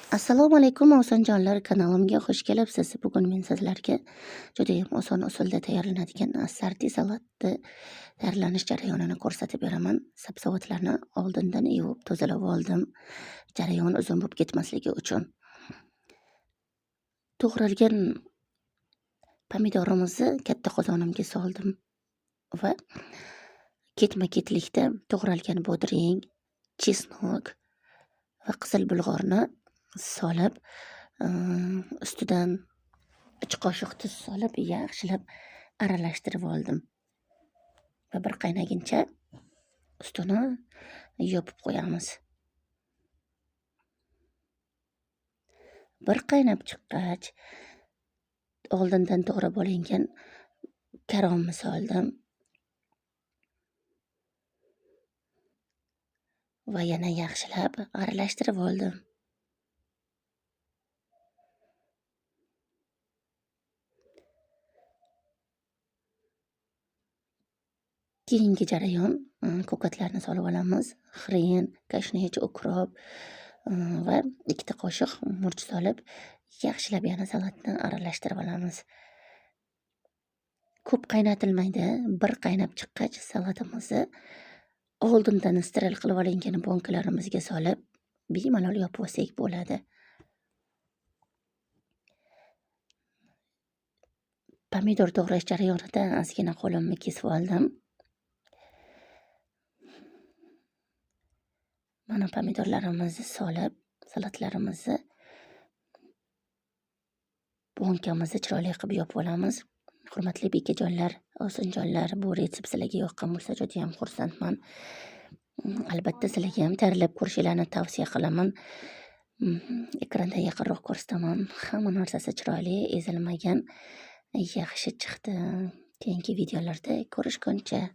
Assalomu alaykum osonjonlar, kanalimga xush kelibsiz. Bugun men sizlarga judayam oson usulda tayyorlanadigan sardi salatni tayyorlanish jarayonini ko'rsatib beraman. Sabzavotlarni oldindan yuvib tozalab oldim, jarayon uzun bo'lib ketmasligi uchun. To'g'ralgan pomidorimizni katta qozonimga soldim va ketma-ketlikda to'g'ralgan bodring, chesnok va qizil bulg'orni solib, ustidan 3 qoshiq tuz solib yaxshilab aralashtirib oldim va bir qaynaguncha ustini yopib qo'yamiz. Bir qaynab chiqqach, oldindan to'g'rab olingan karomni soldim va yana yaxshilab aralashtirib oldim. Keyingi jarayon, ko'katlarni solib olamiz. Xren, kashnich, ukrop va 2 qoshiq murch solib yaxshilab yana salatni aralashtirib olamiz. Ko'p qaynatilmaydi. Bir qaynab chiqqach salatimizni oldindan steril qilib olingan bonkalarimizga solib bemalol yopib olsak bo'ladi. Pomidor to'g'rash jarayonida ozgina qo'limni kesib oldim. Mana pomidorlarimizni solib, salatlarimizni bonkamizni chiroyli qilib yopib olamiz. Hurmatli bekajonlar, osonjonlar, bu retsept sizlarga yoqqan bo'lsa judayam xursandman. Albatta sizlarga ham tayyorlab ko'rishingizni tavsiya qilaman. Ekranda yaqinroq ko'rsataman. Hamma narsasi chiroyli, ezilmagan, yaxshi chiqdi. Keyingi videolarda ko'rishguncha